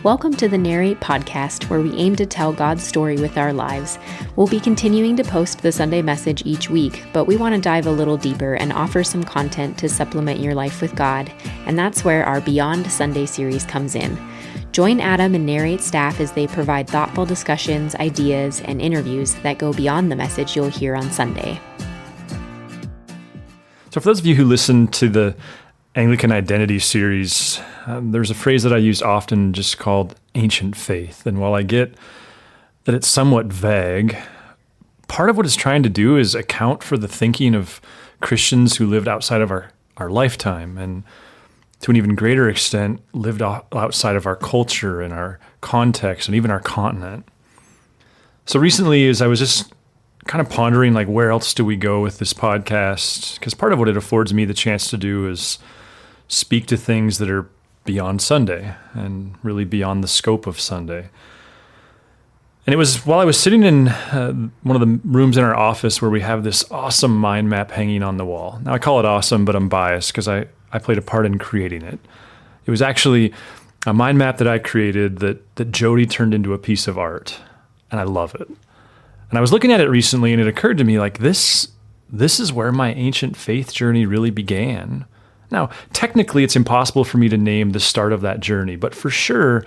Welcome to the Narrate podcast, where we aim to tell God's story with our lives. We'll be continuing to post the Sunday message each week, but we want to dive a little deeper and offer some content to supplement your life with God, and that's where our Beyond Sunday series comes in. Join Adam and Narrate staff as they provide thoughtful discussions, ideas, and interviews that go beyond the message you'll hear on Sunday. So for those of you who listen to the Anglican Identity series, there's a phrase that I use often just called ancient faith. And while I get that it's somewhat vague, part of what it's trying to do is account for the thinking of Christians who lived outside of our lifetime, and to an even greater extent, lived outside of our culture and our context and even our continent. So recently, as I was just kind of pondering, like, where else do we go with this podcast? Because part of what it affords me the chance to do is speak to things that are beyond Sunday and really beyond the scope of Sunday. And it was while I was sitting in one of the rooms in our office where we have this awesome mind map hanging on the wall. Now, I call it awesome, but I'm biased because I played a part in creating it. It was actually a mind map that I created that Jody turned into a piece of art, and I love it. And I was looking at it recently, and it occurred to me, like, this is where my ancient faith journey really began. Now, technically, it's impossible for me to name the start of that journey, but for sure,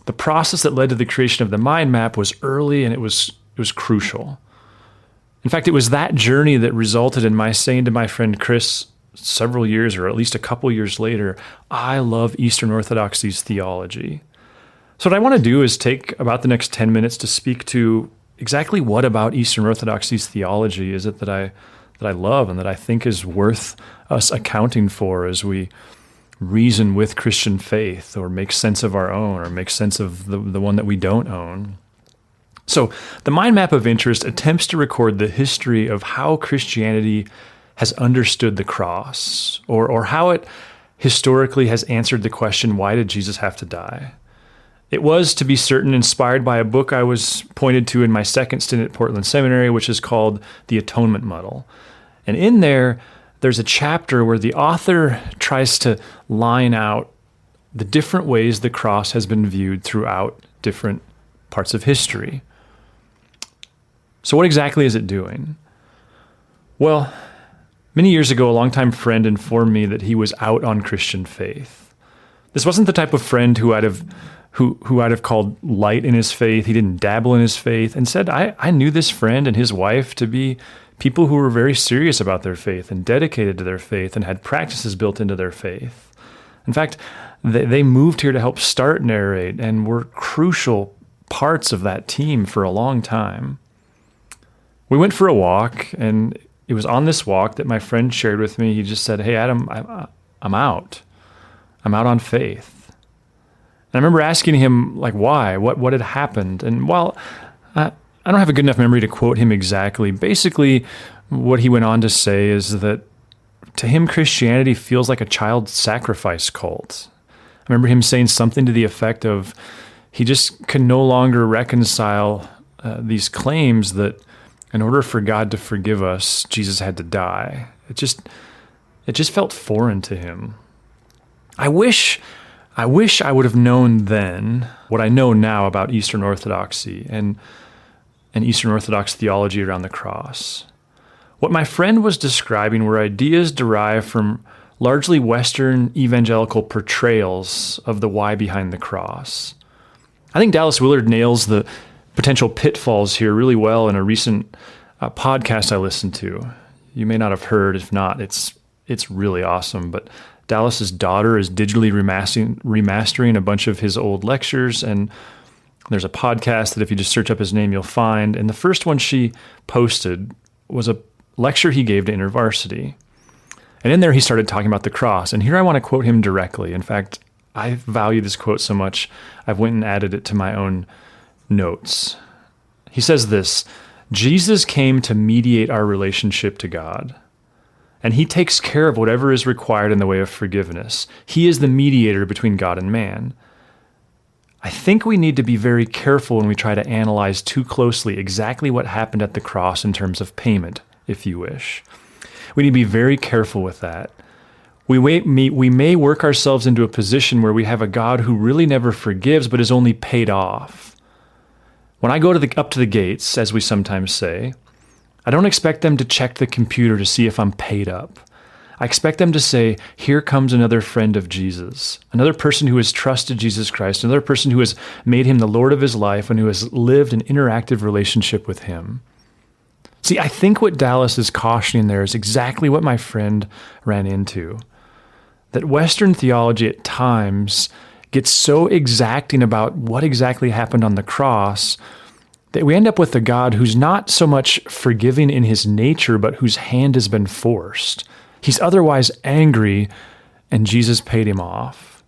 the process that led to the creation of the mind map was early, and it was crucial. In fact, it was that journey that resulted in my saying to my friend Chris several years, or at least a couple years later, I love Eastern Orthodoxy's theology. So what I want to do is take about the next 10 minutes to speak to exactly what about Eastern Orthodoxy's theology is it that I love and that I think is worth us accounting for as we reason with Christian faith, or make sense of our own, or make sense of the one that we don't own. So the mind map of interest attempts to record the history of how Christianity has understood the cross, or how it historically has answered the question, why did Jesus have to die? It was, to be certain, inspired by a book I was pointed to in my second stint at Portland Seminary, which is called The Atonement Muddle. And in there's a chapter where the author tries to line out the different ways the cross has been viewed throughout different parts of history. So what exactly is it doing? Well, many years ago, a longtime friend informed me that he was out on Christian faith. This wasn't the type of friend who I'd have called light in his faith. He didn't dabble in his faith. Instead, I knew this friend and his wife to be people who were very serious about their faith and dedicated to their faith and had practices built into their faith. In fact, they moved here to help start Narrate and were crucial parts of that team for a long time. We went for a walk, and it was on this walk that my friend shared with me. He just said, "Hey, Adam, I'm out. I'm out on faith." And I remember asking him, like, why? What had happened? And while I don't have a good enough memory to quote him exactly, basically what he went on to say is that to him, Christianity feels like a child sacrifice cult. I remember him saying something to the effect of he just could no longer reconcile these claims that in order for God to forgive us, Jesus had to die. It just felt foreign to him. I wish I would have known then what I know now about Eastern Orthodoxy and Eastern Orthodox theology around the cross. What my friend was describing were ideas derived from largely Western evangelical portrayals of the why behind the cross. I think Dallas Willard nails the potential pitfalls here really well in a recent podcast I listened to. You may not have heard. If not, it's really awesome. But Dallas's daughter is digitally remastering a bunch of his old lectures, and there's a podcast that if you just search up his name, you'll find. And the first one she posted was a lecture he gave to InterVarsity. And in there, he started talking about the cross. And here I want to quote him directly. In fact, I value this quote so much, I've went and added it to my own notes. He says this: Jesus came to mediate our relationship to God, and he takes care of whatever is required in the way of forgiveness. He is the mediator between God and man. I think we need to be very careful when we try to analyze too closely exactly what happened at the cross in terms of payment, if you wish. We need to be very careful with that. We may work ourselves into a position where we have a God who really never forgives, but is only paid off. When I go up to the gates, as we sometimes say, I don't expect them to check the computer to see if I'm paid up. I expect them to say, here comes another friend of Jesus, another person who has trusted Jesus Christ, another person who has made him the Lord of his life and who has lived an interactive relationship with him. See, I think what Dallas is cautioning there is exactly what my friend ran into. That Western theology at times gets so exacting about what exactly happened on the cross that we end up with a God who's not so much forgiving in his nature, but whose hand has been forced. He's otherwise angry, and Jesus paid him off.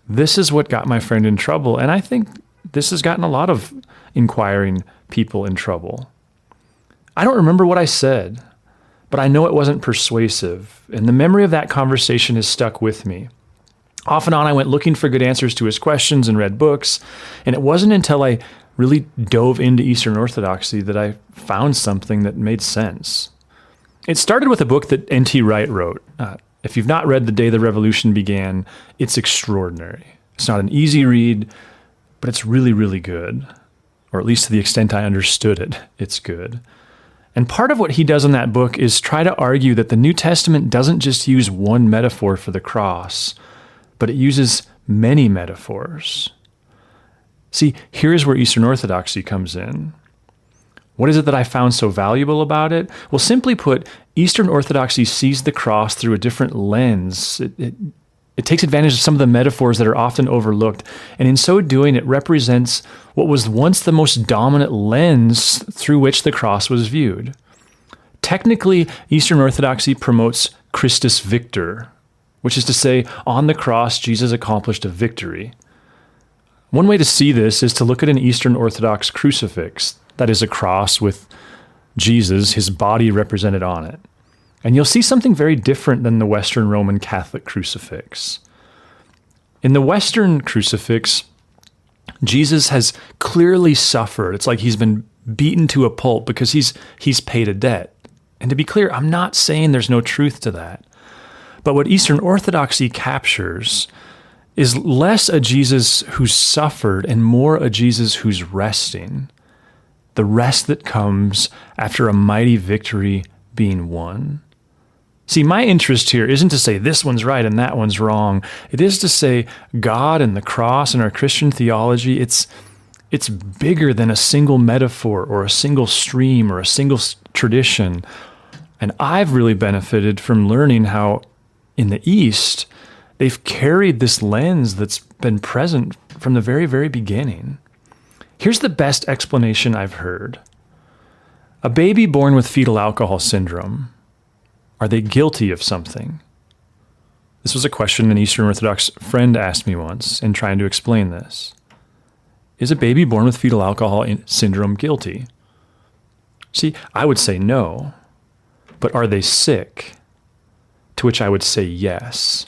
This is what got my friend in trouble, and I think this has gotten a lot of inquiring people in trouble. I don't remember what I said, but I know it wasn't persuasive, and the memory of that conversation has stuck with me. Off and on, I went looking for good answers to his questions and read books, and it wasn't until I really dove into Eastern Orthodoxy that I found something that made sense. It started with a book that N.T. Wright wrote. If you've not read The Day the Revolution Began, it's extraordinary. It's not an easy read, but it's really, really good. Or at least to the extent I understood it, it's good. And part of what he does in that book is try to argue that the New Testament doesn't just use one metaphor for the cross, but it uses many metaphors. See, here's where Eastern Orthodoxy comes in. What is it that I found so valuable about it? Well, simply put, Eastern Orthodoxy sees the cross through a different lens. It takes advantage of some of the metaphors that are often overlooked, and in so doing, it represents what was once the most dominant lens through which the cross was viewed. Technically, Eastern Orthodoxy promotes Christus Victor, which is to say, on the cross, Jesus accomplished a victory. One way to see this is to look at an Eastern Orthodox crucifix, that is a cross with Jesus, his body represented on it. And you'll see something very different than the Western Roman Catholic crucifix. In the Western crucifix, Jesus has clearly suffered. It's like he's been beaten to a pulp because he's paid a debt. And to be clear, I'm not saying there's no truth to that. But what Eastern Orthodoxy captures is less a Jesus who's suffered and more a Jesus who's resting. The rest that comes after a mighty victory being won. See, my interest here isn't to say this one's right and that one's wrong. It is to say God and the cross and our Christian theology, it's bigger than a single metaphor or a single stream or a single tradition. And I've really benefited from learning how in the East, they've carried this lens that's been present from the very, very beginning. Here's the best explanation I've heard. A baby born with fetal alcohol syndrome, are they guilty of something? This was a question an Eastern Orthodox friend asked me once in trying to explain this. Is a baby born with fetal alcohol syndrome guilty? See, I would say no. But are they sick? To which I would say yes.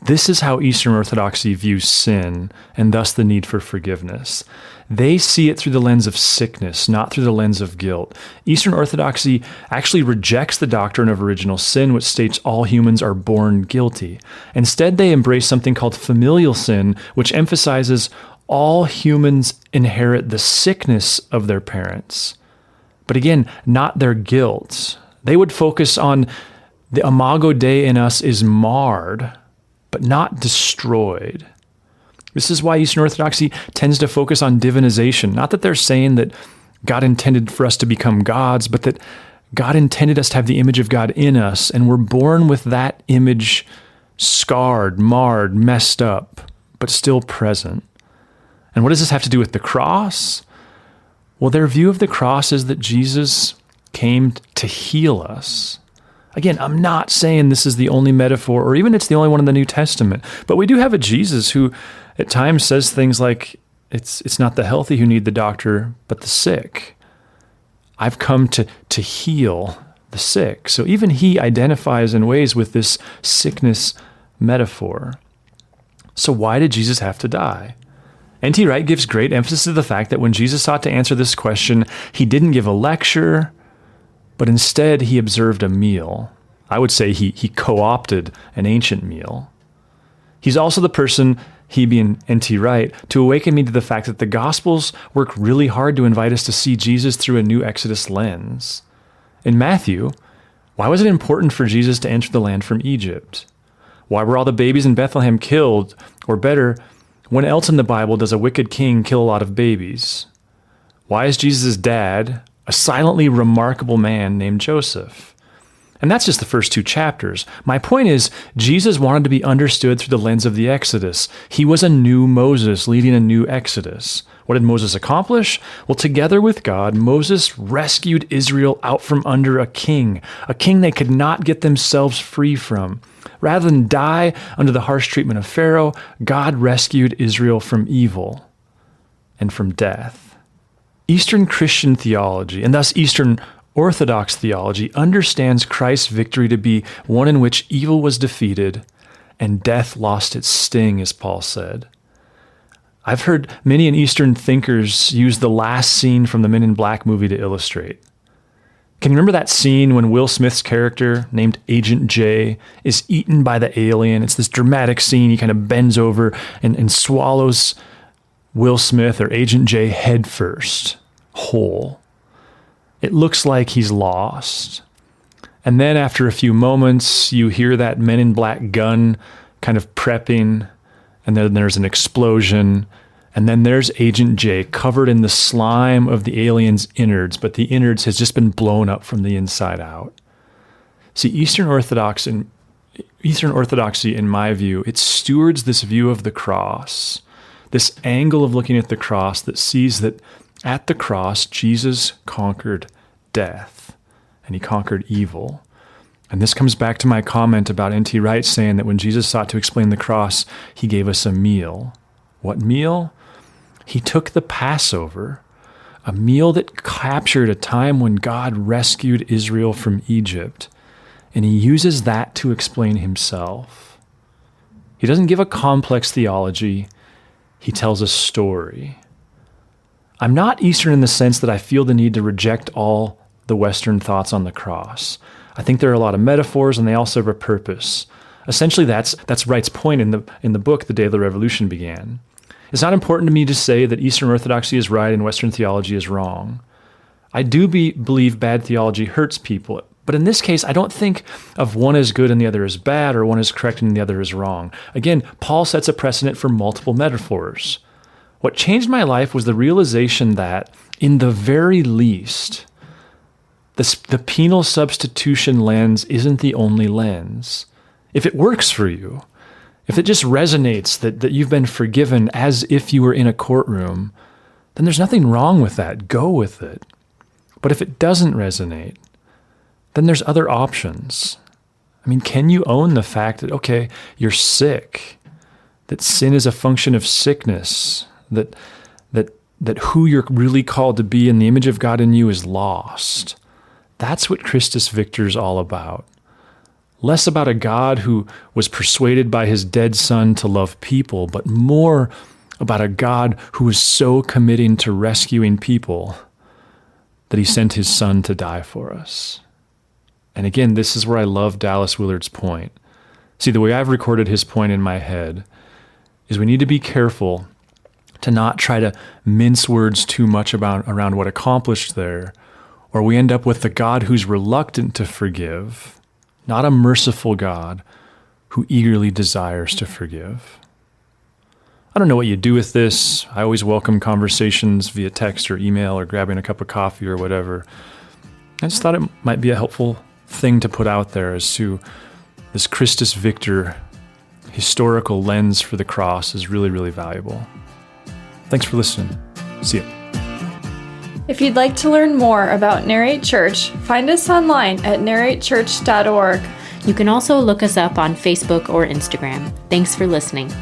This is how Eastern Orthodoxy views sin and thus the need for forgiveness. They see it through the lens of sickness, not through the lens of guilt. Eastern Orthodoxy actually rejects the doctrine of original sin, which states all humans are born guilty. Instead, they embrace something called familial sin, which emphasizes all humans inherit the sickness of their parents. But again, not their guilt. They would focus on the imago Dei in us is marred, but not destroyed. This is why Eastern Orthodoxy tends to focus on divinization. Not that they're saying that God intended for us to become gods, but that God intended us to have the image of God in us, and we're born with that image scarred, marred, messed up, but still present. And what does this have to do with the cross? Well, their view of the cross is that Jesus came to heal us. Again, I'm not saying this is the only metaphor, or even it's the only one in the New Testament, but we do have a Jesus who at times says things like, it's not the healthy who need the doctor, but the sick. I've come to heal the sick. So even he identifies in ways with this sickness metaphor. So why did Jesus have to die? N.T. Wright gives great emphasis to the fact that when Jesus sought to answer this question, he didn't give a lecture, but instead he observed a meal. I would say he co-opted an ancient meal. He's also the person, he being N.T. Wright, to awaken me to the fact that the Gospels work really hard to invite us to see Jesus through a new Exodus lens. In Matthew, why was it important for Jesus to enter the land from Egypt? Why were all the babies in Bethlehem killed? Or better, when else in the Bible does a wicked king kill a lot of babies? Why is Jesus' dad a silently remarkable man named Joseph? And that's just the first 2 chapters. My point is, Jesus wanted to be understood through the lens of the Exodus. He was a new Moses leading a new Exodus. What did Moses accomplish? Well, together with God, Moses rescued Israel out from under a king they could not get themselves free from. Rather than die under the harsh treatment of Pharaoh, God rescued Israel from evil and from death. Eastern Christian theology, and thus Eastern Orthodox theology, understands Christ's victory to be one in which evil was defeated and death lost its sting, as Paul said. I've heard many Eastern thinkers use the last scene from the Men in Black movie to illustrate. Can you remember that scene when Will Smith's character, named Agent J, is eaten by the alien? It's this dramatic scene. He kind of bends over and swallows Will Smith or Agent J head first, whole. It looks like he's lost. And then after a few moments, you hear that Men in Black gun kind of prepping, and then there's an explosion, and then there's Agent J covered in the slime of the alien's innards, but the innards has just been blown up from the inside out. See, Eastern Orthodoxy, in my view, it stewards this view of the cross, this angle of looking at the cross that sees that at the cross, Jesus conquered death, and he conquered evil. And this comes back to my comment about N.T. Wright saying that when Jesus sought to explain the cross, he gave us a meal. What meal? He took the Passover, a meal that captured a time when God rescued Israel from Egypt, and he uses that to explain himself. He doesn't give a complex theology, he tells a story. I'm not Eastern in the sense that I feel the need to reject all the Western thoughts on the cross. I think there are a lot of metaphors, and they all serve a purpose. Essentially, that's Wright's point in the book, The Day the Revolution Began. It's not important to me to say that Eastern Orthodoxy is right and Western theology is wrong. I do believe bad theology hurts people, but in this case, I don't think of one as good and the other as bad, or one as correct and the other as wrong. Again, Paul sets a precedent for multiple metaphors. What changed my life was the realization that, in the very least, the penal substitution lens isn't the only lens. If it works for you, if it just resonates that you've been forgiven as if you were in a courtroom, then there's nothing wrong with that. Go with it. But if it doesn't resonate, then there's other options. I mean, can you own the fact that, okay, you're sick, that sin is a function of sickness, that who you're really called to be in the image of God in you is lost? That's what Christus Victor is all about. Less about a God who was persuaded by his dead son to love people, but more about a God who was so committing to rescuing people that he sent his son to die for us. And again, this is where I love Dallas Willard's point. See, the way I've recorded his point in my head is we need to be careful to not try to mince words too much around what accomplished there, or we end up with the God who's reluctant to forgive, not a merciful God who eagerly desires to forgive. I don't know what you do with this. I always welcome conversations via text or email or grabbing a cup of coffee or whatever. I just thought it might be a helpful thing to put out there as to this Christus Victor historical lens for the cross is really, really valuable. Thanks for listening. See you. If you'd like to learn more about Narrate Church, find us online at narratechurch.org. You can also look us up on Facebook or Instagram. Thanks for listening.